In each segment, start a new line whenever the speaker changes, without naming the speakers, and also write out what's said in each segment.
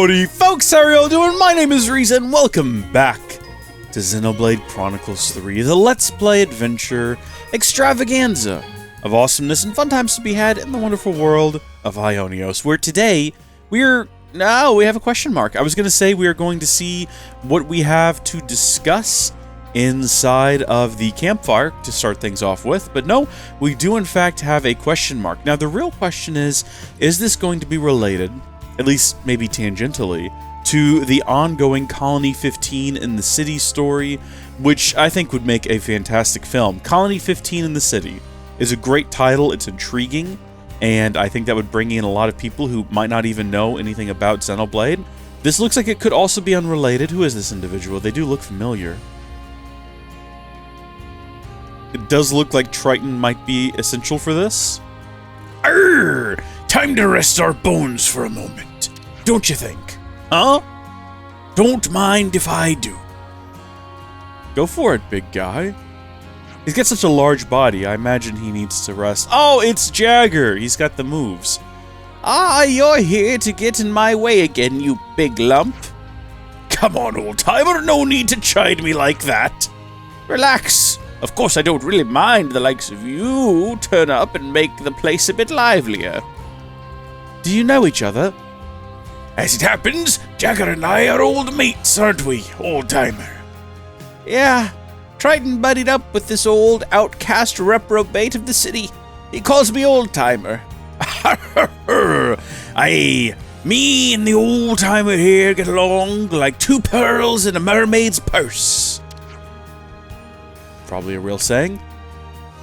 Howdy folks, how are y'all doing? My name is Reese and welcome back to Xenoblade Chronicles 3, the Let's Play adventure extravaganza of awesomeness and fun times to be had in the wonderful world of Ionios, where today we have a question mark. I was going to say we are going to see what we have to discuss inside of the campfire to start things off with, but no, we do in fact have a question mark. Now the real question is this going to be related, at least maybe tangentially, to the ongoing Colony 15 in the City story, which I think would make a fantastic film. Colony 15 in the City is a great title, it's intriguing, and I think that would bring in a lot of people who might not even know anything about Xenoblade. This looks like it could also be unrelated. Who is this individual? They do look familiar. It does look like Triton might be essential for this.
Arr! Time to rest our bones for a moment, don't you think? Huh? Don't mind if I do.
Go for it, big guy. He's got such a large body, I imagine he needs to rest. Oh, it's Jagger! He's got the moves.
Ah, you're here to get in my way again, you big lump.
Come on, old-timer, no need to chide me like that.
Relax. Of course, I don't really mind the likes of you turn up and make the place a bit livelier.
Do you know each other?
As it happens, Jagger and I are old mates, aren't we, old-timer?
Yeah, Triton buddied up with this old outcast reprobate of the city. He calls me old-timer.
Aye, me and the old-timer here get along like two pearls in a mermaid's purse.
Probably a real saying.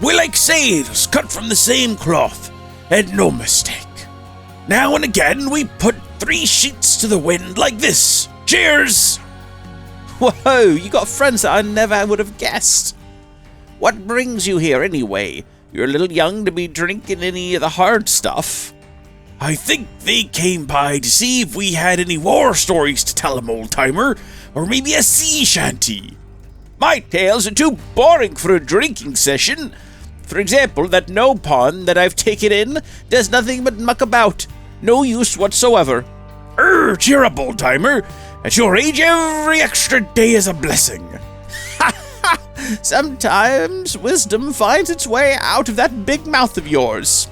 We're like sails cut from the same cloth, and no mistake. Now and again, we put 3 sheets to the wind like this. Cheers!
Whoa, you got friends that I never would have guessed. What brings you here anyway? You're a little young to be drinking any of the hard stuff.
I think they came by to see if we had any war stories to tell 'em, old-timer, or maybe a sea shanty.
My tales are too boring for a drinking session. For example, that no pond that I've taken in does nothing but muck about. No use whatsoever.
Cheer up, old-timer. At your age, every extra day is a blessing.
Sometimes wisdom finds its way out of that big mouth of yours.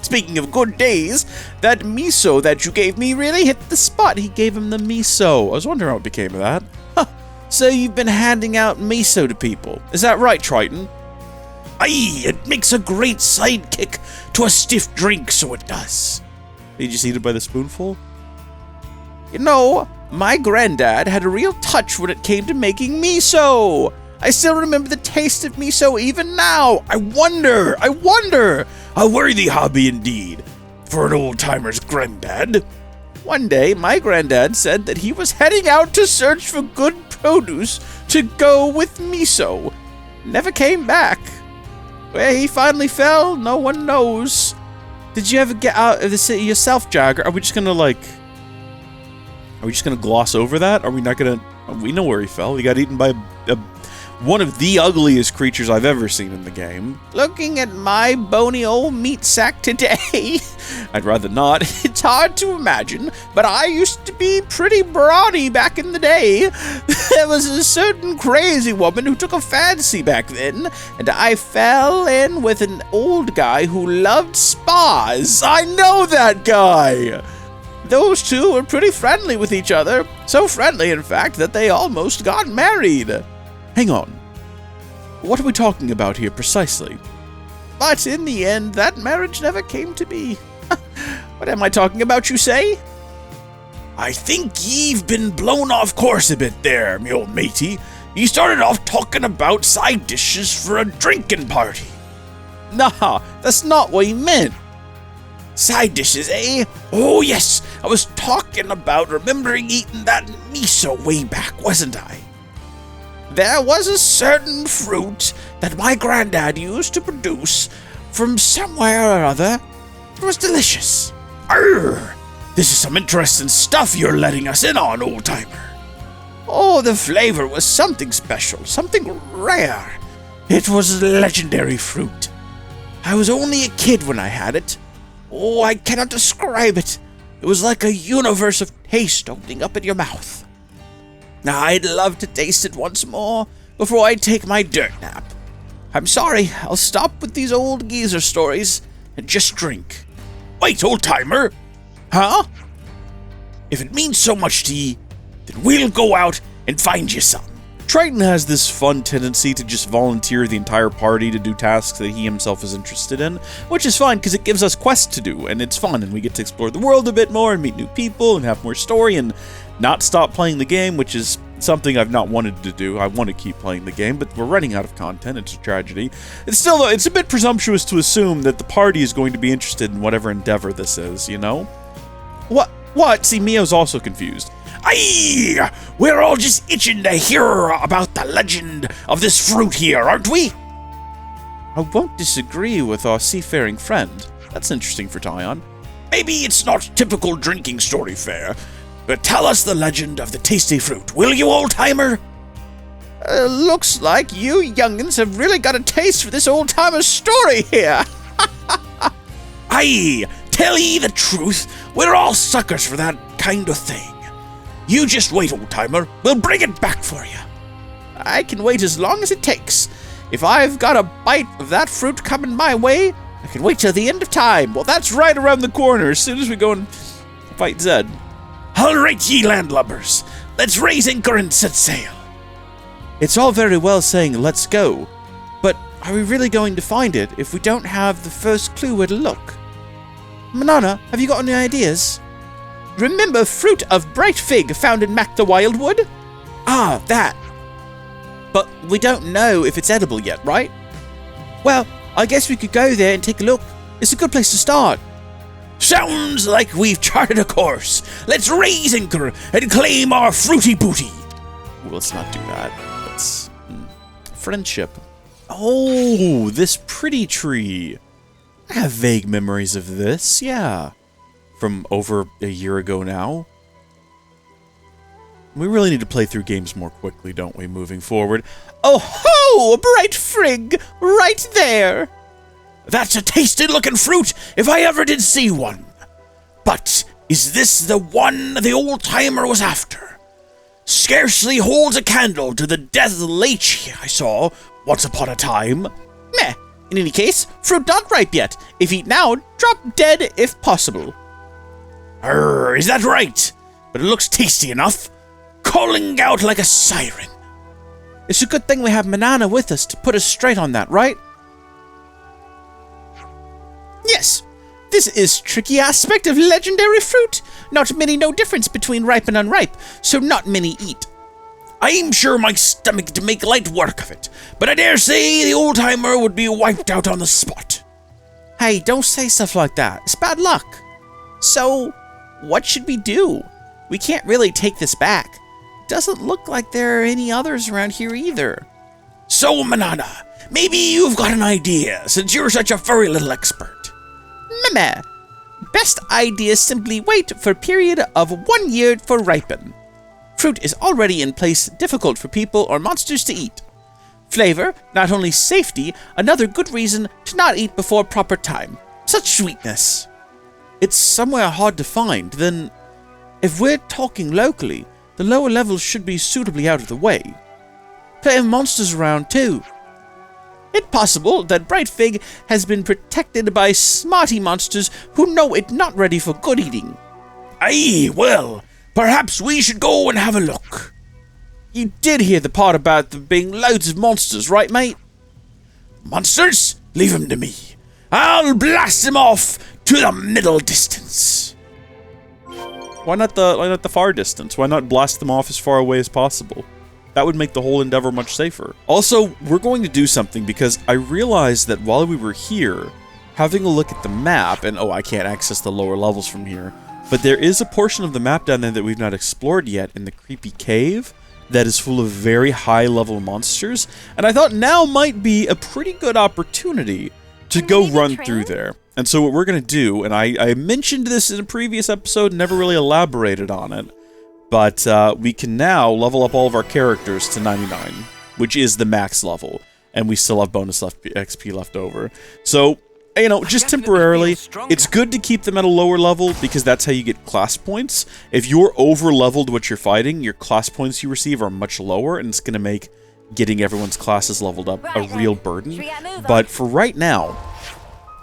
Speaking of good days, that miso that you gave me really hit the spot.
He gave him the miso. I was wondering what became of that.
So you've been handing out miso to people. Is that right, Triton?
Aye, it makes a great sidekick to a stiff drink, so it does.
Did you just eat it by the spoonful?
You know, my granddad had a real touch when it came to making miso. I still remember the taste of miso even now. I wonder.
A worthy hobby indeed, for an old-timer's granddad.
One day, my granddad said that he was heading out to search for good produce to go with miso. Never came back. Where he finally fell, no one knows.
Did you ever get out of the city yourself, Jagger? Are we just gonna gloss over that? Are we not gonna... We know where he fell. He got eaten by one of the ugliest creatures I've ever seen in the game.
Looking at my bony old meat sack today,
I'd rather not.
It's hard to imagine, but I used to be pretty brawny back in the day. There was a certain crazy woman who took a fancy back then, and I fell in with an old guy who loved spas. I know that guy. Those two were pretty friendly with each other. So friendly, in fact, that they almost got married.
Hang on. What are we talking about here precisely?
But in the end, that marriage never came to be. What am I talking about, you say?
I think you've been blown off course a bit there, me old matey. You started off talking about side dishes for a drinking party.
Nah, that's not what he meant.
Side dishes, eh? Oh, yes. I was talking about remembering eating that miso way back, wasn't I? There was a certain fruit that my granddad used to produce from somewhere or other. It was delicious. Arr! This is some interesting stuff you're letting us in on, old-timer. Oh, the flavor was something special, something rare. It was legendary fruit. I was only a kid when I had it. Oh, I cannot describe it. It was like a universe of taste opening up in your mouth. Now, I'd love to taste it once more before I take my dirt nap. I'm sorry, I'll stop with these old geezer stories and just drink. Wait, old-timer! Huh? If it means so much to ye, then we'll go out and find you some.
Triton has this fun tendency to just volunteer the entire party to do tasks that he himself is interested in, which is fine because it gives us quests to do, and it's fun, and we get to explore the world a bit more and meet new people and have more story and not stop playing the game, which is something I've not wanted to do. I want to keep playing the game, but we're running out of content. It's a tragedy. It's still, though, it's a bit presumptuous to assume that the party is going to be interested in whatever endeavor this is, you know? What? See, Mio's also confused.
Aye! We're all just itching to hear about the legend of this fruit here, aren't we?
I won't disagree with our seafaring friend. That's interesting for Tyon.
Maybe it's not typical drinking story fare, but tell us the legend of the tasty fruit, will you, old-timer?
Looks like you youngins have really got a taste for this old-timer's story here.
Aye, tell ye the truth, we're all suckers for that kind of thing. You just wait, old-timer. We'll bring it back for you.
I can wait as long as it takes. If I've got a bite of that fruit coming my way, I can wait till the end of time.
Well, that's right around the corner as soon as we go and fight Zed.
All right, ye landlubbers. Let's raise anchor and set sail.
It's all very well saying let's go, but are we really going to find it if we don't have the first clue where to look? Manana, have you got any ideas?
Remember fruit of bright fig found in Mac the Wildwood?
Ah, that. But we don't know if it's edible yet, right? Well, I guess we could go there and take a look. It's a good place to start.
Sounds like we've charted a course. Let's raise anchor and claim our fruity booty.
Well, let's not do that. Let's... friendship. Oh, this pretty tree. I have vague memories of this, yeah. From over a year ago now. We really need to play through games more quickly, don't we, moving forward?
Oh ho! A bright frig! Right there!
That's a tasty-looking fruit, if I ever did see one. But is this the one the old-timer was after? Scarcely holds a candle to the death leech I saw once upon a time.
Meh. In any case, fruit not ripe yet. If eat now, drop dead if possible.
Is that right? But it looks tasty enough. Calling out like a siren.
It's a good thing we have Manana with us to put us straight on that, right?
Yes. This is tricky aspect of legendary fruit. Not many know difference between ripe and unripe, so not many eat.
I'm sure my stomach to make light work of it, but I dare say the old-timer would be wiped out on the spot.
Hey, don't say stuff like that. It's bad luck.
So, what should we do? We can't really take this back. Doesn't look like there are any others around here either.
So, Manana, maybe you've got an idea, since you're such a furry little expert.
Meh. Best idea is simply wait for a period of 1 year for ripen. Fruit is already in place, difficult for people or monsters to eat. Flavor, not only safety, another good reason to not eat before proper time. Such sweetness.
It's somewhere hard to find, then if we're talking locally, the lower levels should be suitably out of the way. Plenty of monsters around too.
It's possible that Bright Fig has been protected by smarty monsters who know it not ready for good eating.
Aye, well, perhaps we should go and have a look.
You did hear the part about there being loads of monsters, right, mate?
Monsters? Leave them to me. I'll blast them off to the middle distance.
Why not the far distance? Why not blast them off as far away as possible? That would make the whole endeavor much safer. Also, we're going to do something because I realized that while we were here, having a look at the map, and oh, I can't access the lower levels from here, but there is a portion of the map down there that we've not explored yet in the creepy cave that is full of very high-level monsters, and I thought now might be a pretty good opportunity to go run through there. And so what we're going to do, and I mentioned this in a previous episode, never really elaborated on it, but we can now level up all of our characters to 99, which is the max level, and we still have bonus XP left over. So you know, just temporarily. It's good to keep them at a lower level because that's how you get class points. If you're over-leveled what you're fighting, your class points you receive are much lower, and it's going to make getting everyone's classes leveled up a real burden. But for right now,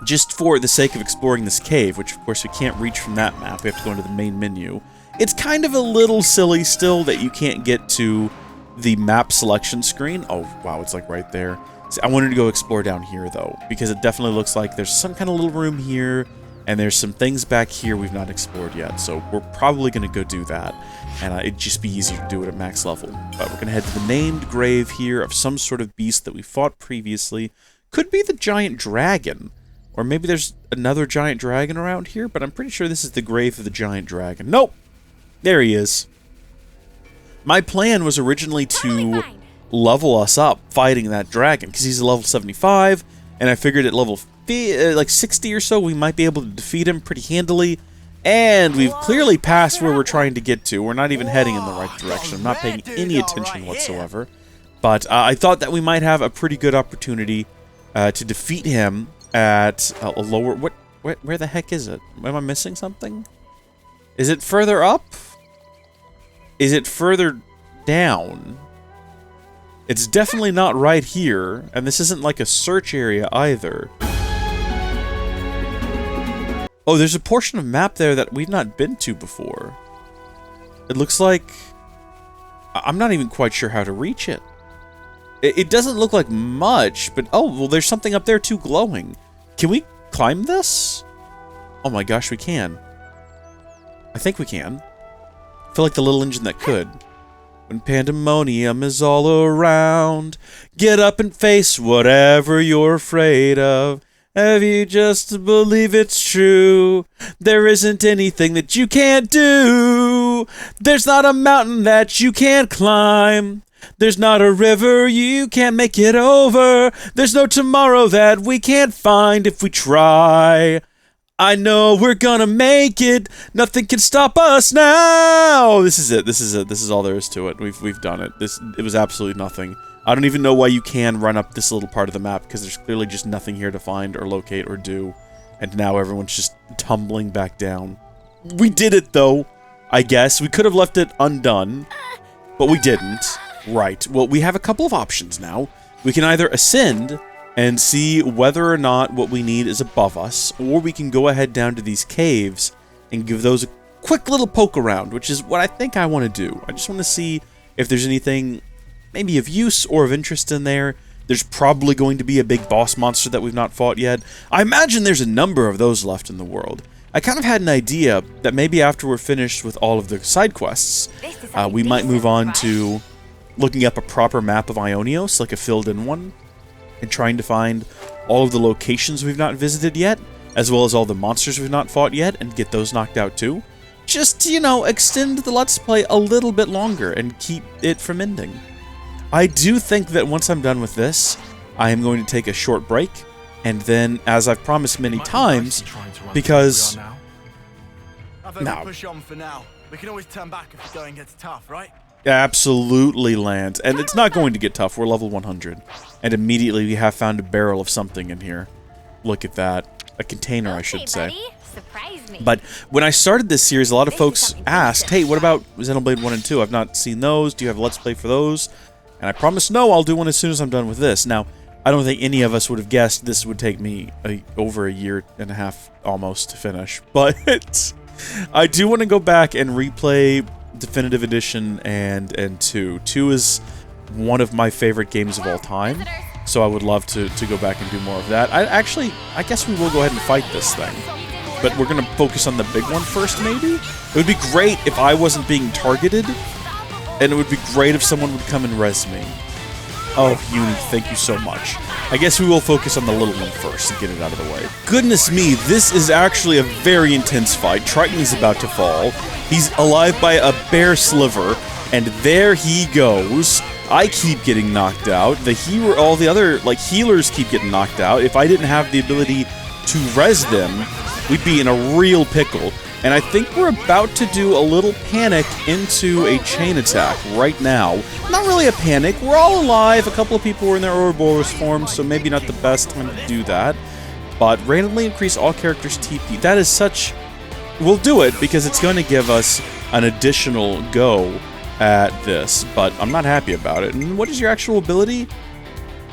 just for the sake of exploring this cave, which of course we can't reach from that map, we have to go into the main menu, it's kind of a little silly still that you can't get to the map selection screen. Oh, wow, it's like right there. See, I wanted to go explore down here, though, because it definitely looks like there's some kind of little room here, and there's some things back here we've not explored yet, so we're probably going to go do that, and it'd just be easier to do it at max level. But we're going to head to the named grave here of some sort of beast that we fought previously. Could be the giant dragon, or maybe there's another giant dragon around here, but I'm pretty sure this is the grave of the giant dragon. Nope! There he is. My plan was originally to level us up fighting that dragon, because he's a level 75, and I figured at level like 60 or so we might be able to defeat him pretty handily, and we've clearly passed where we're trying to get to. We're not even heading in the right direction. I'm not paying any attention whatsoever, but I thought that we might have a pretty good opportunity to defeat him at a lower... Where the heck is it? Am I missing something? Is it further up? Is it further down? It's definitely not right here, and this isn't like a search area either. Oh, there's a portion of map there that we've not been to before. It looks like... I'm not even quite sure how to reach it. It doesn't look like much, but... Oh, well, there's something up there too glowing. Can we climb this? Oh my gosh, we can. I think we can. I feel like the little engine that could. When pandemonium is all around, get up and face whatever you're afraid of. If you just believe it's true, there isn't anything that you can't do. There's not a mountain that you can't climb. There's not a river you can't make it over. There's no tomorrow that we can't find if we try. I know we're gonna make it. Nothing can stop us now. This is it. This is it. This is all there is to it. We've done it. It was absolutely nothing. I don't even know why you can run up this little part of the map, because there's clearly just nothing here to find or locate or do. And now everyone's just tumbling back down. We did it, though. I guess we could have left it undone, but we didn't. Right. Well, we have a couple of options now. We can either ascend and see whether or not what we need is above us, or we can go ahead down to these caves and give those a quick little poke around, which is what I think I want to do. I just want to see if there's anything maybe of use or of interest in there. There's probably going to be a big boss monster that we've not fought yet. I imagine there's a number of those left in the world. I kind of had an idea that maybe after we're finished with all of the side quests, we might move on to looking up a proper map of Ionios, like a filled-in one, and trying to find all of the locations we've not visited yet, as well as all the monsters we've not fought yet, and get those knocked out too. Just, you know, extend the Let's Play a little bit longer and keep it from ending. I do think that once I'm done with this, I am going to take a short break, and then, as I've promised many times, because...
No. Push on for now. We can always turn back if the going gets tough, right?
Absolutely, Lance. And it's not going to get tough. We're level 100. And immediately we have found a barrel of something in here. Look at that. A container, I should say.
Surprise me.
But when I started this series, a lot of folks asked, hey, what about Xenoblade 1 and 2? I've not seen those. Do you have a Let's Play for those? And I promised, no, I'll do one as soon as I'm done with this. Now, I don't think any of us would have guessed this would take me over a year and a half almost to finish. But I do want to go back and replay Definitive Edition and 2. 2 is one of my favorite games of all time, so I would love to go back and do more of that. I guess we will go ahead and fight this thing, but we're going to focus on the big one first, maybe? It would be great if I wasn't being targeted, and it would be great if someone would come and res me. Oh, Uni, thank you so much. I guess we will focus on the little one first and get it out of the way. Goodness me, this is actually a very intense fight. Triton is about to fall. He's alive by a bare sliver, and there he goes. I keep getting knocked out. All the other healers keep getting knocked out. If I didn't have the ability to res them, we'd be in a real pickle. And I think we're about to do a little panic into a chain attack right now. Not really a panic. We're all alive. A couple of people were in their Ouroboros form, so maybe not the best time to do that. but randomly increase all characters' TP. That is such... We'll do it because it's going to give us an additional go at this, but I'm not happy about it. And what is your actual ability?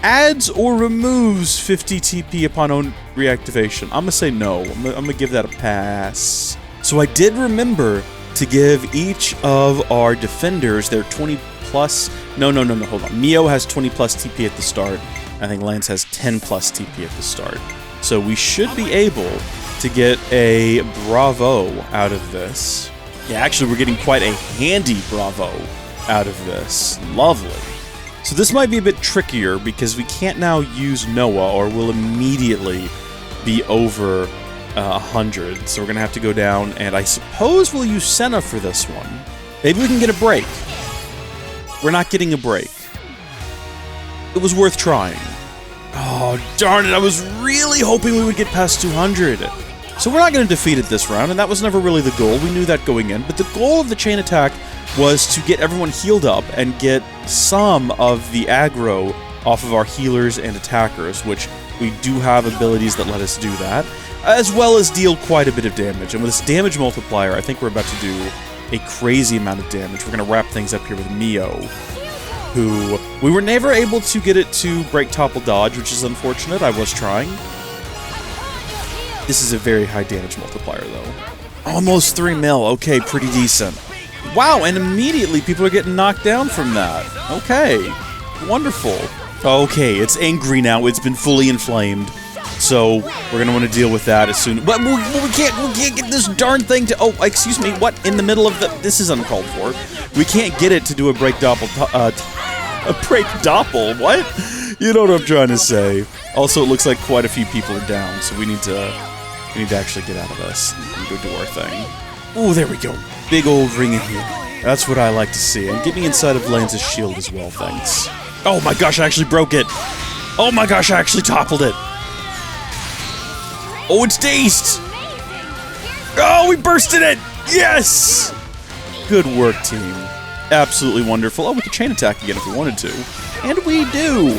Adds or removes 50 TP upon own reactivation. I'm gonna say no. I'm gonna give that a pass. So I did remember to give each of our defenders their 20 plus... No, hold on. Mio has 20 plus TP at the start. I think Lance has 10 plus TP at the start. So we should be able to get a Bravo out of this. Yeah, actually, we're getting quite a handy Bravo out of this. Lovely. So this might be a bit trickier because we can't now use Noah or we'll immediately be over 100. So we're going to have to go down, and I suppose we'll use Senna for this one. Maybe we can get a break. We're not getting a break. It was worth trying. Oh, darn it. I was really hoping we would get past 200. So we're not going to defeat it this round, and that was never really the goal. We knew that going in. But the goal of the chain attack was to get everyone healed up and get some of the aggro off of our healers and attackers, which we do have abilities that let us do that, as well as deal quite a bit of damage. And with this damage multiplier, I think we're about to do a crazy amount of damage. We're going to wrap things up here with Mio, who we were never able to get it to break topple dodge, which is unfortunate. I was trying. This is a very high damage multiplier, though. Almost 3 mil. Okay, pretty decent. Wow, and immediately people are getting knocked down from that. Okay, wonderful. Okay, it's angry now. It's been fully inflamed. So we're gonna want to deal with that as soon. But we can't get this darn thing to. Oh, excuse me. What in the middle of the? This is uncalled for. We can't get it to do a break doppel. A break doppel. What? You know what I'm trying to say. Also, it looks like quite a few people are down, so we need to actually get out of this and go do our thing. Oh, there we go. Big old ring in here. That's what I like to see. And get me inside of Lance's shield as well, thanks. Oh my gosh, I actually broke it. Oh my gosh, I actually toppled it. Oh, it's dazed. Oh, we bursted it. Yes. Good work, team. Absolutely wonderful. Oh, we could chain attack again if we wanted to. And we do.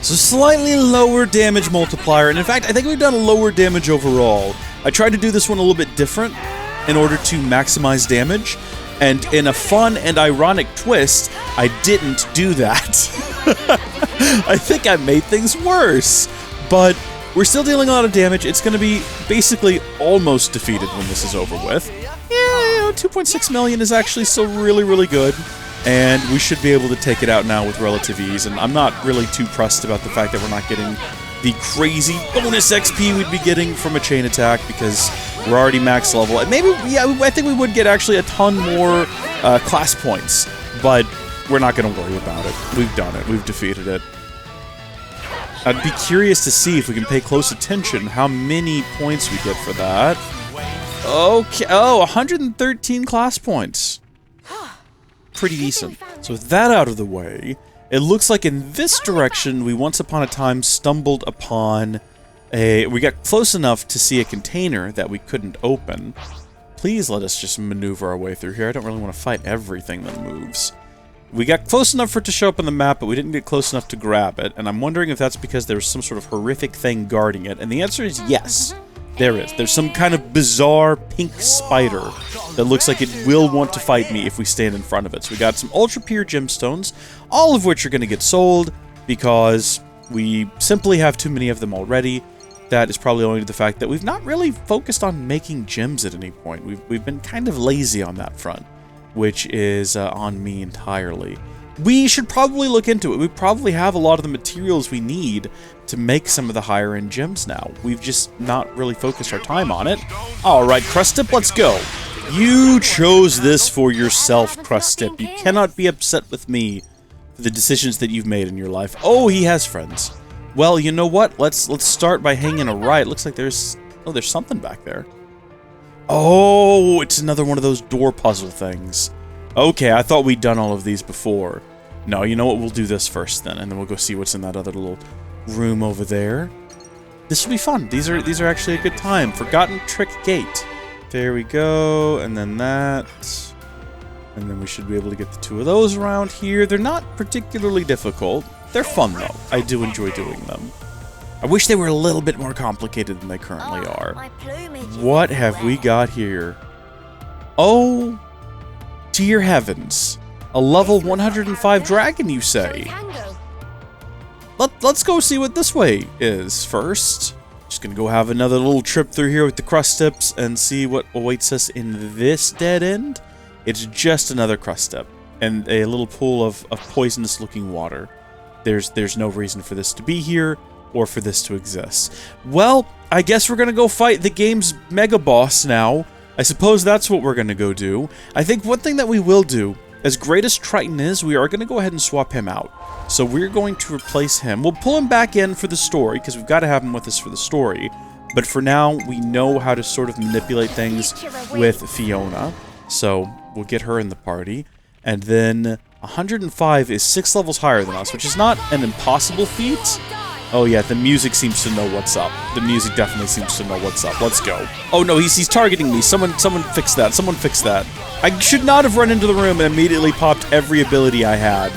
So slightly lower damage multiplier. And in fact, I think we've done a lower damage overall. I tried to do this one a little bit different in order to maximize damage. And in a fun and ironic twist, I didn't do that. I think I made things worse. But we're still dealing a lot of damage. It's going to be basically almost defeated when this is over with. Yeah, 2.6 million is actually still really, really good. And we should be able to take it out now with relative ease. And I'm not really too pressed about the fact that we're not getting the crazy bonus XP we'd be getting from a chain attack because we're already max level. And maybe, yeah, I think we would get actually a ton more class points. But we're not going to worry about it. We've done it. We've defeated it. I'd be curious to see if we can pay close attention how many points we get for that. Okay. Oh, 113 class points. Pretty decent. So with that out of the way, it looks like in this direction we once upon a time stumbled upon we got close enough to see a container that we couldn't open. Please let us just maneuver our way through here. I don't really want to fight everything that moves. We got close enough for it to show up on the map, but we didn't get close enough to grab it, and I'm wondering if that's because there was some sort of horrific thing guarding it, and the answer is yes. There is. There's some kind of bizarre pink spider that looks like it will want to fight me if we stand in front of it. So we got some ultra pure gemstones, all of which are going to get sold because we simply have too many of them already. That is probably owing to the fact that we've not really focused on making gems at any point. We've been kind of lazy on that front, which is on me entirely. We should probably look into it. We probably have a lot of the materials we need to make some of the higher end gems now. We've just not really focused our time on it. Alright, Crustip, let's go. You chose this for yourself, Crustip. You cannot be upset with me for the decisions that you've made in your life. Oh, he has friends. Well, you know what? Let's start by hanging a right. Looks like there's something back there. Oh, it's another one of those door puzzle things. Okay, I thought we'd done all of these before. No, you know what? We'll do this first then, and then we'll go see what's in that other little room over there. This will be fun. These are actually a good time. Forgotten Trick Gate. There we go, and then that. And then we should be able to get the two of those around here. They're not particularly difficult. They're fun, though. I do enjoy doing them. I wish they were a little bit more complicated than they currently are.
My plumage is
What have we got here? Oh, dear heavens. A level 105 dragon, you say?
Tango.
Let's go see what this way is first. Just gonna go have another little trip through here with the crust tips and see what awaits us in this dead end. It's just another crust tip and a little pool of poisonous looking water. There's no reason for this to be here or for this to exist. Well, I guess we're gonna go fight the game's mega boss now. I suppose that's what we're gonna go do. I think one thing that we will do, as great as Triton is, we are gonna go ahead and swap him out. So we're going to replace him. We'll pull him back in for the story, because we've got to have him with us for the story. But for now, we know how to sort of manipulate things with Fiona. So we'll get her in the party. And then 105 is 6 levels higher than us, which is not an impossible feat. Oh yeah, the music seems to know what's up. The music definitely seems to know what's up. Let's go. Oh no, he's targeting me. Someone fix that. Someone fix that. I should not have run into the room and immediately popped every ability I had,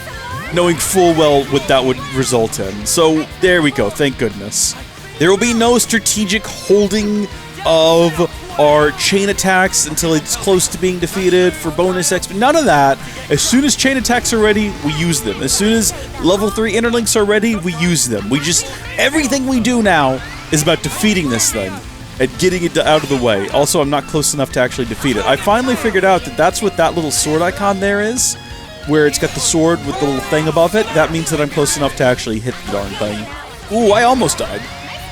knowing full well what that would result in. So, there we go, thank goodness. There will be no strategic holding of our chain attacks until it's close to being defeated for bonus XP. None of that. As soon as chain attacks are ready, we use them. As soon as level 3 interlinks are ready, we use them. Everything we do now is about defeating this thing and getting it out of the way. Also, I'm not close enough to actually defeat it. I finally figured out that that's what that little sword icon there is, where it's got the sword with the little thing above it. That means that I'm close enough to actually hit the darn thing. Ooh, I almost died.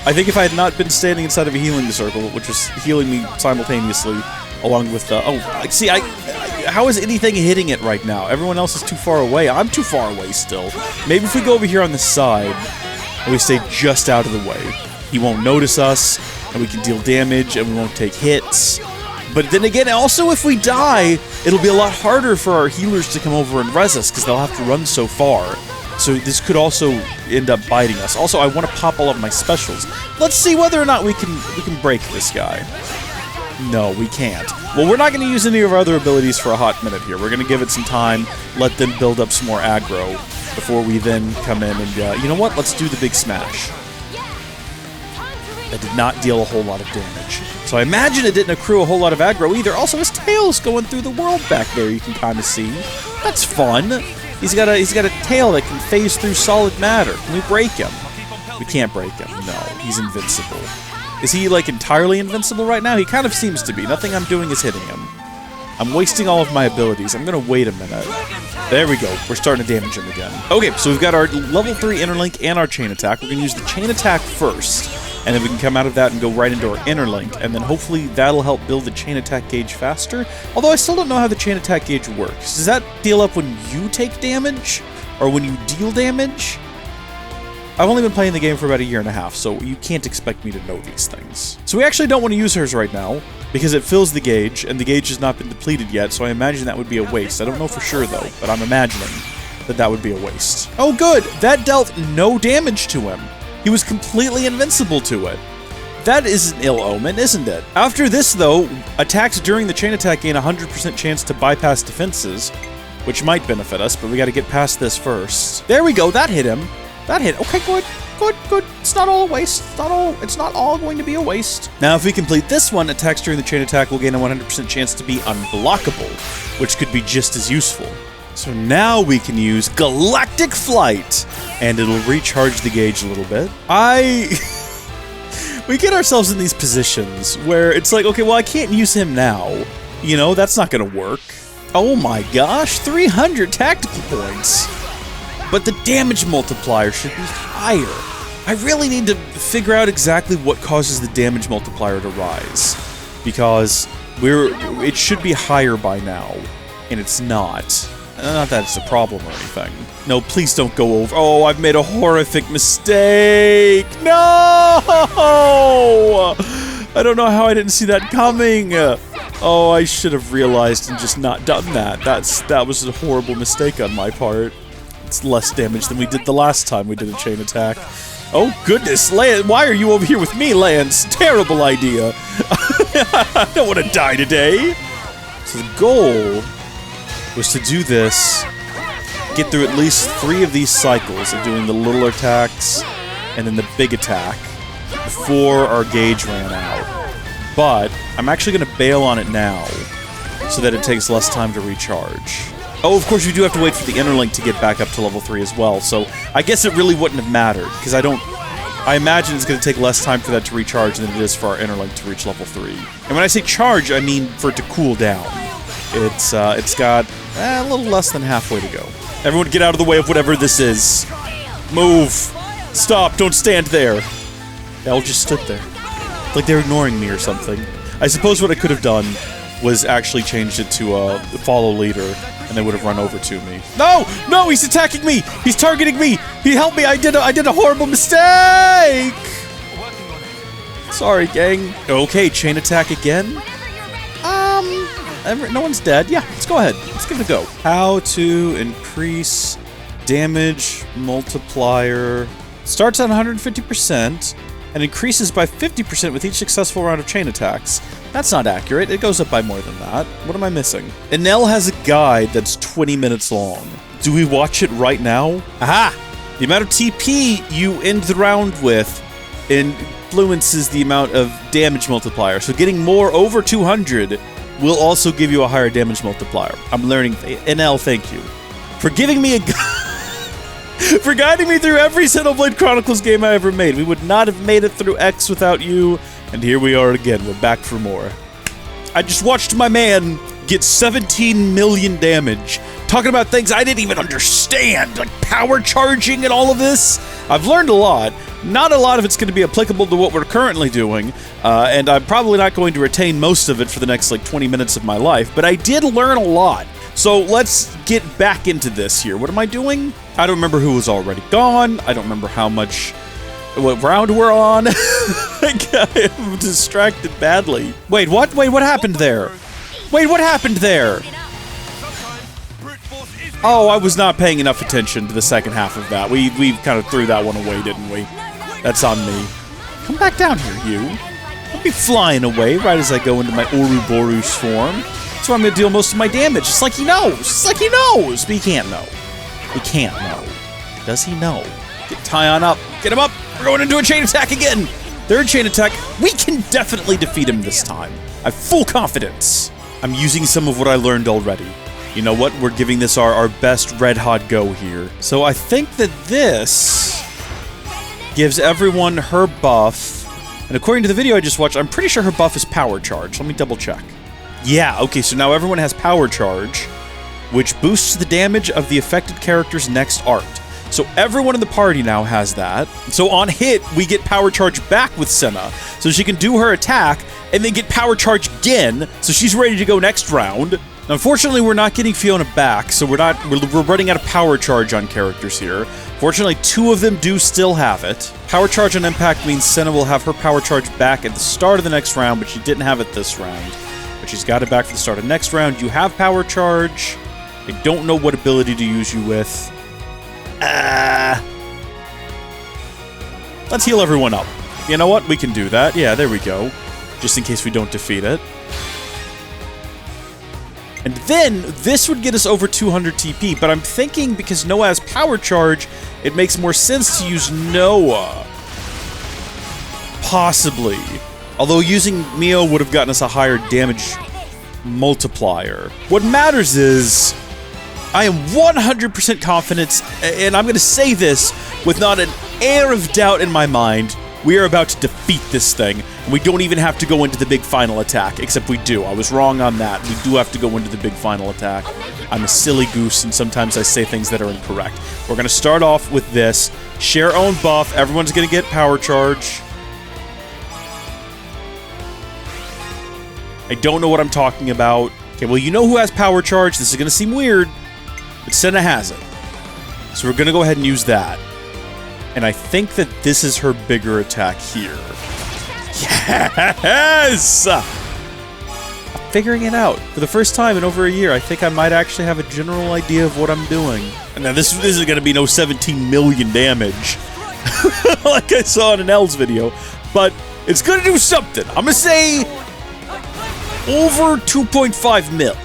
I think if I had not been standing inside of a healing circle, which was healing me simultaneously, along with the... how is anything hitting it right now? Everyone else is too far away. I'm too far away still. Maybe if we go over here on the side, and we stay just out of the way, he won't notice us, and we can deal damage, and we won't take hits. But then again, also if we die, it'll be a lot harder for our healers to come over and res us, because they'll have to run so far. So this could also end up biting us. Also, I want to pop all of my specials. Let's see whether or not we can break this guy. No, we can't. Well, we're not going to use any of our other abilities for a hot minute here. We're going to give it some time, let them build up some more aggro, before we then come in and, you know what? Let's do the big smash. That did not deal a whole lot of damage. So I imagine it didn't accrue a whole lot of aggro either. Also, his tail's going through the world back there, you can kind of see. That's fun. He's got a tail that can phase through solid matter. Can we break him? We can't break him. No, he's invincible. Is he, like, entirely invincible right now? He kind of seems to be. Nothing I'm doing is hitting him. I'm wasting all of my abilities. I'm gonna wait a minute. There we go. We're starting to damage him again. Okay, so we've got our level 3 interlink and our chain attack. We're gonna use the chain attack first, and then we can come out of that and go right into our interlink, and then hopefully that'll help build the chain attack gauge faster. Although I still don't know how the chain attack gauge works. Does that deal up when you take damage? Or when you deal damage? I've only been playing the game for about 1.5 years, so you can't expect me to know these things. So we actually don't want to use hers right now, because it fills the gauge, and the gauge has not been depleted yet, so I imagine that would be a waste. I don't know for sure, though, but I'm imagining that that would be a waste. Oh, good! That dealt no damage to him. He was completely invincible to it. That is an ill omen, isn't it? After this, though, attacks during the chain attack gain a 100% chance to bypass defenses, which might benefit us, but we gotta get past this first. There we go, that hit him. That hit. Okay, good. Good. It's not all a waste. It's not all going to be a waste. Now, if we complete this one, attacks during the chain attack will gain a 100% chance to be unblockable, which could be just as useful. So now we can use Galactic Flight, and it'll recharge the gauge a little bit. We get ourselves in these positions where it's like, okay, well, I can't use him now. You know, that's not gonna work. Oh my gosh, 300 tactical points. But the damage multiplier should be higher. I really need to figure out exactly what causes the damage multiplier to rise, because it should be higher by now, and it's not. Not that it's a problem or anything. No, please don't go over. Oh, I've made a horrific mistake. No! I don't know how I didn't see that coming. Oh, I should have realized and just not done that. That was a horrible mistake on my part. It's less damage than we did the last time we did a chain attack. Oh goodness, Lance, why are you over here with me, Lance? Terrible idea. I don't want to die today. So the goal was to do this, get through at least 3 of these cycles of doing the little attacks and then the big attack before our gauge ran out. But I'm actually going to bail on it now so that it takes less time to recharge. Oh, of course, you do have to wait for the interlink to get back up to level 3 as well, so I guess it really wouldn't have mattered, because I imagine it's going to take less time for that to recharge than it is for our interlink to reach level 3. And when I say charge, I mean for it to cool down. It's got a little less than halfway to go. Everyone get out of the way of whatever this is. Move! Stop! Don't stand there! They all just stood there. Like they're ignoring me or something. I suppose what I could have done was actually changed it to follow leader, and they would have run over to me. No! No! He's attacking me! He's targeting me! He helped me! I did a horrible mistake! Sorry, gang. Okay, chain attack again? No one's dead. Yeah, let's go ahead. Let's give it a go. How to increase damage multiplier. Starts at 150% and increases by 50% with each successful round of chain attacks. That's not accurate. It goes up by more than that. What am I missing? Enel has a guide that's 20 minutes long. Do we watch it right now? Aha! The amount of TP you end the round with influences the amount of damage multiplier. So getting more over 200 will also give you a higher damage multiplier. I'm learning. Enel, thank you for giving me a for guiding me through every Xenoblade Chronicles game I ever made. We would not have made it through X without you, and here we are again. We're back for more. I just watched my man get 17 million damage, talking about things I didn't even understand, like power charging and all of this. I've learned a lot. Not a lot of it's going to be applicable to what we're currently doing, and I'm probably not going to retain most of it for the next, 20 minutes of my life, but I did learn a lot. So let's get back into this here. What am I doing? I don't remember who was already gone. I don't remember what round we're on. I am distracted badly. Wait, what? Wait, what happened there? Wait, what happened there? Oh, I was not paying enough attention to the second half of that. We kind of threw that one away, didn't we? That's on me. Come back down here, you. Don't be flying away right as I go into my Ouroboros form. That's where I'm going to deal most of my damage. Just like he knows. Just like he knows. But he can't know. He can't know. Does he know? Get Tyon up. Get him up. We're going into a chain attack again. Third chain attack. We can definitely defeat him this time. I have full confidence. I'm using some of what I learned already. You know what? We're giving this our best red-hot go here. So I think that this gives everyone her buff. And according to the video I just watched, I'm pretty sure her buff is power charge. Let me double check. Yeah, okay, so now everyone has power charge, which boosts the damage of the affected character's next art. So everyone in the party now has that. So on hit, we get power charge back with Senna. So she can do her attack and then get power charge again. So she's ready to go next round. Now, unfortunately, we're not getting Fiona back, so we're running out of power charge on characters here. Fortunately, 2 of them do still have it. Power charge on impact means Senna will have her power charge back at the start of the next round, but she didn't have it this round. But she's got it back for the start of next round. You have power charge. I don't know what ability to use you with. Let's heal everyone up. You know what? We can do that. Yeah, there we go. Just in case we don't defeat it. And then, this would get us over 200 TP, but I'm thinking because Noah has power charge, it makes more sense to use Noah. Possibly. Although using Mio would have gotten us a higher damage multiplier. What matters is, I am 100% confident, and I'm going to say this with not an air of doubt in my mind, we are about to defeat this thing, and we don't even have to go into the big final attack, except we do. I was wrong on that. We do have to go into the big final attack. I'm a silly goose, and sometimes I say things that are incorrect. We're going to start off with this. Share own buff. Everyone's going to get power charge. I don't know what I'm talking about. Okay, well, you know who has power charge. This is going to seem weird, but Senna has it. So we're going to go ahead and use that. And I think that this is her bigger attack here. Yes! I'm figuring it out. For the first time in over a year, I think I might actually have a general idea of what I'm doing. And now this is going to be no 17 million damage, like I saw in an L's video, but it's going to do something. I'm going to say over 2.5 mil.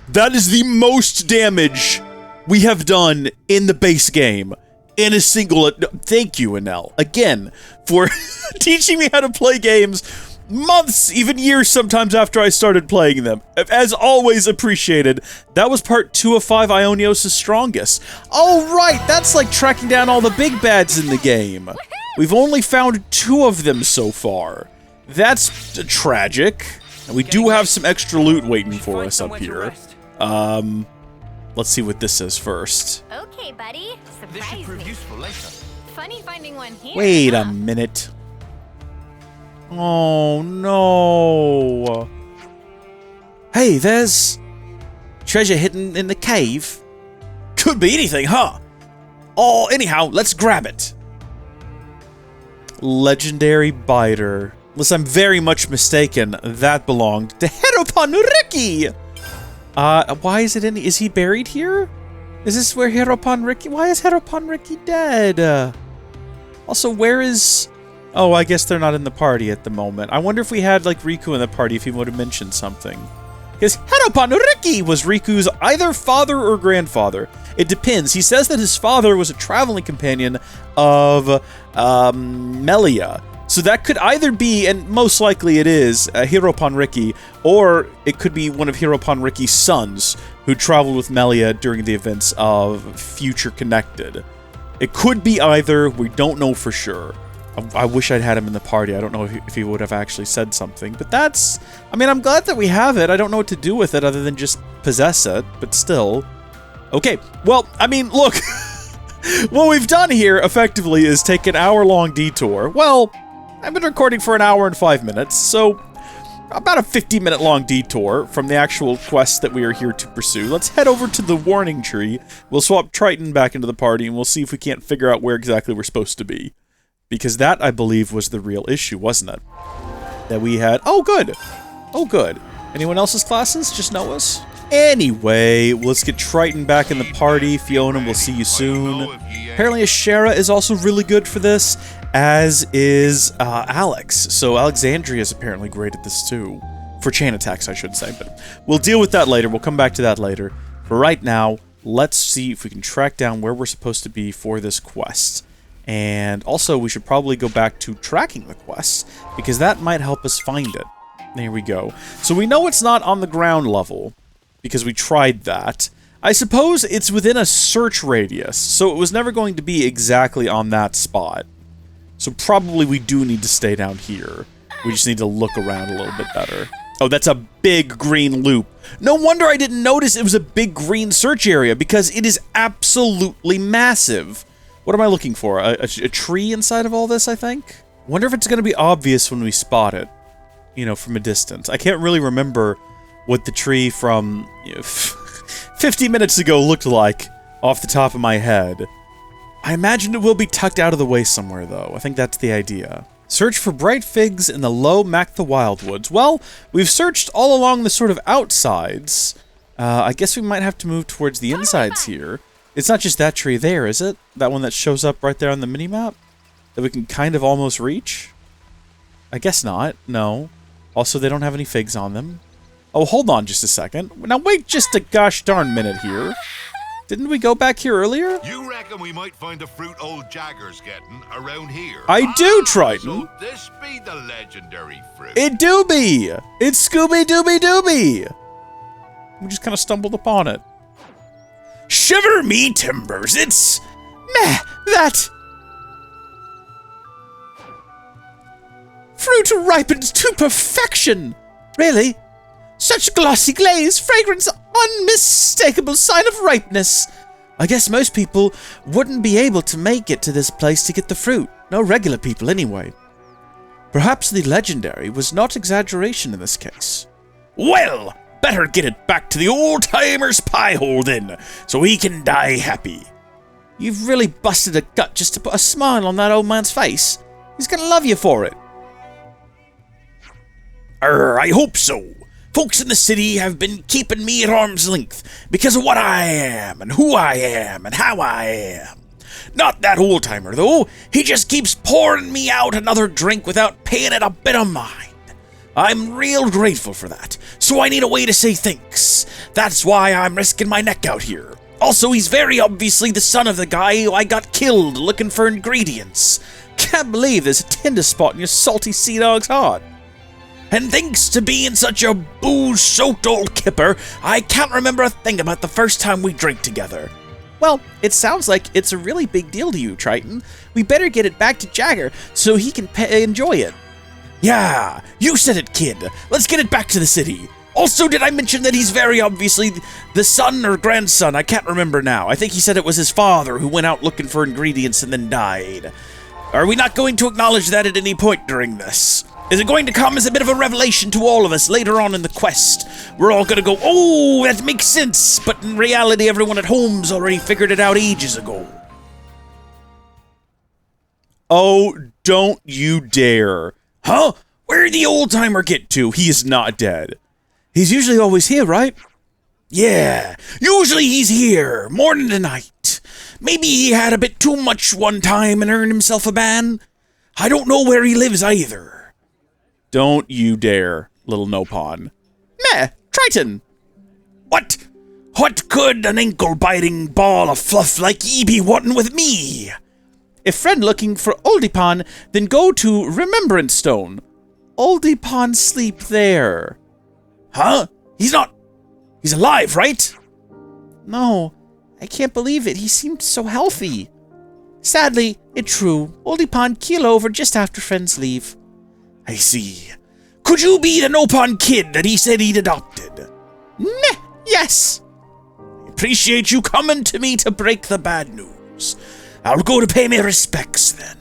That is the most damage we have done in the base game in a single... Thank you, Enel, again, for teaching me how to play games months, even years sometimes after I started playing them. As always, appreciated. That was part 2 of 5 Ionios' Strongest. Oh, right, that's like tracking down all the big bads in the game. We've only found 2 of them so far. That's tragic. And we do have some extra loot waiting for us up here. Let's see what this is first.
Okay, buddy.
This should
Surprise
prove
me.
useful later.
Funny finding one here.
Wait a
huh?
minute. Oh, no. Hey, there's treasure hidden in the cave. Could be anything, huh? Oh, anyhow, let's grab it. Legendary biter. Unless I'm very much mistaken, that belonged to Heropon Riki. Why is it in? Is he buried here? Is this where Heropon Riki? Why is Heropon Riki dead? Also, where is? Oh, I guess they're not in the party at the moment. I wonder if we had like Riku in the party, if he would have mentioned something. Because Heropon Riki was Riku's either father or grandfather. It depends. He says that his father was a traveling companion of Melia. So that could either be, and most likely it is, Heropon Riki, or it could be one of Heropon Riki's sons who traveled with Melia during the events of Future Connected. It could be either, we don't know for sure. I wish I'd had him in the party. I don't know if he would have actually said something, but that's... I mean, I'm glad that we have it. I don't know what to do with it other than just possess it, but still. Okay, well, I mean, look. What we've done here, effectively, is take an hour-long detour. Well, I've been recording for an hour and 5 minutes, so about a 50-minute long detour from the actual quest that we are here to pursue. Let's head over to the warning tree. We'll swap Triton back into the party, and we'll see if we can't figure out where exactly we're supposed to be. Because that, I believe, was the real issue, wasn't it? That we had... Oh, good. Oh, good. Anyone else's classes? Just Noah's? Anyway, let's get Triton back in the party. Fiona, we'll see you soon. Apparently, Ashera is also really good for this, as is Alex. So Alexandria is apparently great at this too. For chain attacks, I should say. But we'll deal with that later. We'll come back to that later. For right now, let's see if we can track down where we're supposed to be for this quest. And also, we should probably go back to tracking the quests, because that might help us find it. There we go. So we know it's not on the ground level, because we tried that. I suppose it's within a search radius, so it was never going to be exactly on that spot. So probably we do need to stay down here. We just need to look around a little bit better. Oh, that's a big green loop. No wonder I didn't notice it was a big green search area, because it is absolutely massive. What am I looking for? A tree inside of all this, I think? Wonder if it's going to be obvious when we spot it, you know, from a distance. I can't really remember what the tree from 50 minutes ago looked like off the top of my head. I imagine it will be tucked out of the way somewhere, though. I think that's the idea. Search for bright figs in the low Mac the Wildwoods. Well, we've searched all along the sort of outsides. I guess we might have to move towards the insides here. It's not just that tree there, is it? That one that shows up right there on the minimap? That we can kind of almost reach? I guess not. No. Also, they don't have any figs on them. Oh, hold on just a second. Now wait just a gosh darn minute here. Didn't we go back here earlier?
You reckon we might find the fruit old Jagger's getting around here?
I do, Triton.
So this be the legendary fruit.
It do be. It's Scooby-Dooby-Dooby. We just kind of stumbled upon it.
Shiver me timbers, it's... meh, that... fruit ripened to perfection! Really? Such glossy glaze, fragrance, unmistakable sign of ripeness. I guess most people wouldn't be able to make it to this place to get the fruit. No regular people, anyway. Perhaps the legendary was not exaggeration in this case. Well, better get it back to the old-timer's pie hole then, so he can die happy. You've really busted a gut just to put a smile on that old man's face. He's gonna love you for it. I hope so. Folks in the city have been keeping me at arm's length because of what I am, and who I am, and how I am. Not that old-timer, though. He just keeps pouring me out another drink without paying it a bit of mind. I'm real grateful for that, so I need a way to say thanks. That's why I'm risking my neck out here.
Also, he's very obviously the son of the guy who I got killed looking for ingredients. Can't believe there's a tender spot in your salty sea dog's heart. And thanks to being such a booze-soaked old kipper, I can't remember a thing about the first time we drank together.
Well, it sounds like it's a really big deal to you, Triton. We better get it back to Jagger so he can enjoy it.
Yeah, you said it, kid. Let's get it back to the city. Also, did I mention that he's very obviously the son or grandson? I can't remember now. I think he said it was his father who went out looking for ingredients and then died. Are we not going to acknowledge that at any point during this? Is it going to come as a bit of a revelation to all of us later on in the quest? We're all going to go, oh, that makes sense. But in reality, everyone at home's already figured it out ages ago.
Oh, don't you dare.
Huh? Where'd the old-timer get to?
He is not dead. He's usually always here, right?
Yeah, usually he's here, morning to night. Maybe he had a bit too much one time and earned himself a ban. I don't know where he lives either.
Don't you dare, little Nopon.
Meh, Triton. What? What could an ankle-biting ball of fluff like ye be wanting with me?
If friend looking for Oldipon, then go to Remembrance Stone. Oldipon sleep there.
Huh? He's alive, right?
No, I can't believe it. He seemed so healthy. Sadly, it's true. Oldipon keel over just after friends leave.
I see. Could you be the Nopon kid that he said he'd adopted?
Meh, yes.
I appreciate you coming to me to break the bad news. I'll go to pay my respects then.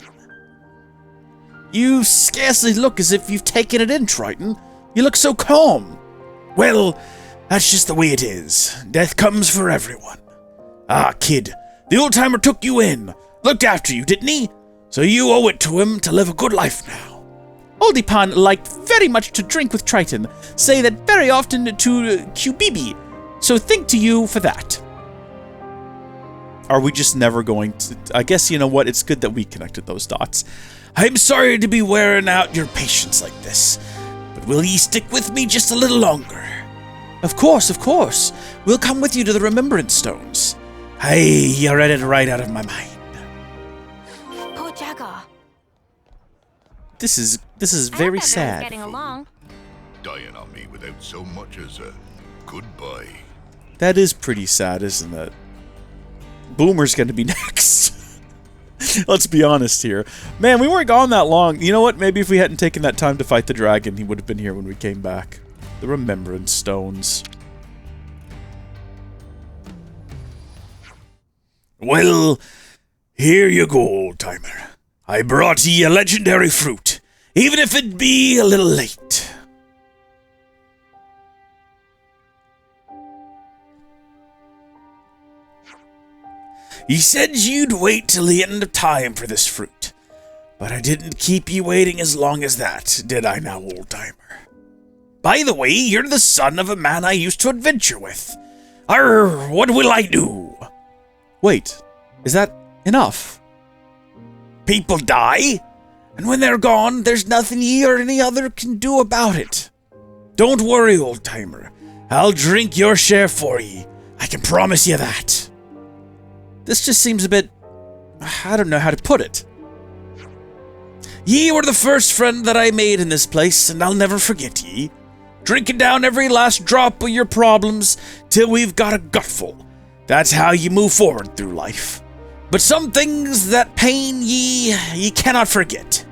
You scarcely look as if you've taken it in, Triton. You look so calm.
Well, that's just the way it is. Death comes for everyone. Ah, kid, the old-timer took you in, looked after you, didn't he? So you owe it to him to live a good life now.
Oldipon liked very much to drink with Triton, say that very often to Cubibi, so think to you for that. Are we just never going to... I guess, you know what, it's good that we connected those dots.
I'm sorry to be wearing out your patience like this, but will ye stick with me just a little longer?
Of course, of course. We'll come with you to the Remembrance Stones.
Hey, you read it right out of my mind.
Poor Jagger.
This is very sad.
Getting along.
Dying on me without so much as a goodbye.
That is pretty sad, isn't it? Boomer's going to be next. Let's be honest here. Man, we weren't gone that long. You know what? Maybe if we hadn't taken that time to fight the dragon, he would have been here when we came back. The Remembrance Stones.
Well, here you go, old-timer. I brought ye a legendary fruit, even if it be a little late. Ye said you'd wait till the end of time for this fruit, but I didn't keep ye waiting as long as that, did I now, old-timer? By the way, you're the son of a man I used to adventure with. What will I do?
Wait, is that enough?
People die, and when they're gone, there's nothing ye or any other can do about it. Don't worry, old-timer. I'll drink your share for ye. I can promise you that.
This just seems a bit... I don't know how to put it.
Ye were the first friend that I made in this place, and I'll never forget ye. Drinking down every last drop of your problems till we've got a gutful. That's how you move forward through life. But some things that pain ye cannot forget,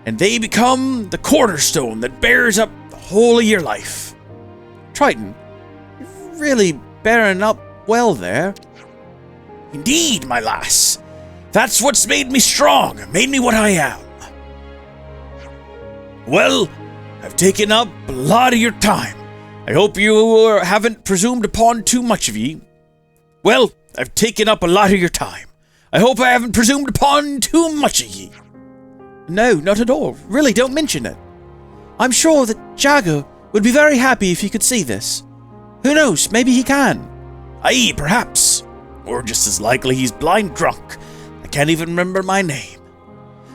and they become the cornerstone that bears up the whole of your life.
Triton, you're really bearing up well there.
Indeed, my lass. That's what's made me strong, made me what I am. Well, I've taken up a lot of your time. I hope you haven't presumed upon too much of ye. Well, I've taken up a lot of your time. I hope I haven't presumed upon too much of ye.
No, not at all. Really, don't mention it. I'm sure that Jagger would be very happy if he could see this. Who knows, maybe he can.
Aye, perhaps. Or just as likely he's blind drunk. I can't even remember my name.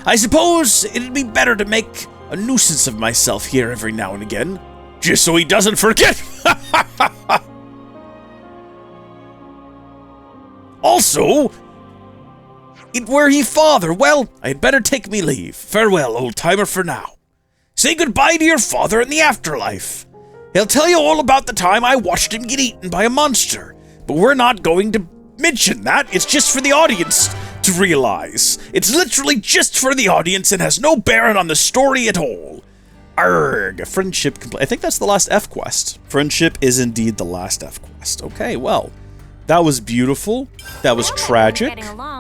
I suppose it'd be better to make a nuisance of myself here every now and again, just so he doesn't forget.
so? It were he father. Well, I had better take me leave. Farewell, old-timer, for now. Say goodbye to your father in the afterlife. He'll tell you all about the time I watched him get eaten by a monster. But we're not going to mention that. It's just for the audience to realize. It's literally just for the audience and has no bearing on the story at all. Arrgh. Friendship complete. I think that's the last F quest. Friendship is indeed the last F quest. Okay, well, that was beautiful. That was tragic.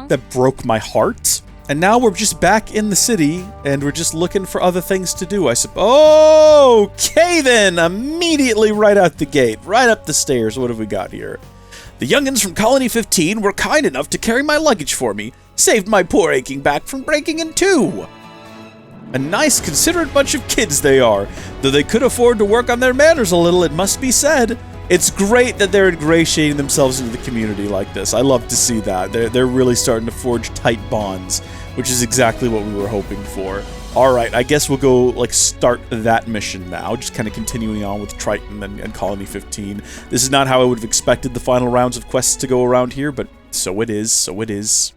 That broke my heart. And now we're just back in the city, and we're just looking for other things to do, I suppose. Okay, then. Immediately right out the gate. Right up the stairs. What have we got here? The youngins from Colony 15 were kind enough to carry my luggage for me. Saved my poor aching back from breaking in two. A nice, considerate bunch of kids they are. Though they could afford to work on their manners a little, it must be said. It's great that they're ingratiating themselves into the community like this. I love to see that. They're really starting to forge tight bonds, which is exactly what we were hoping for. Alright, I guess we'll go, like, start that mission now, just kind of continuing on with Triton and Colony 15. This is not how I would have expected the final rounds of quests to go around here, but so it is, so it is.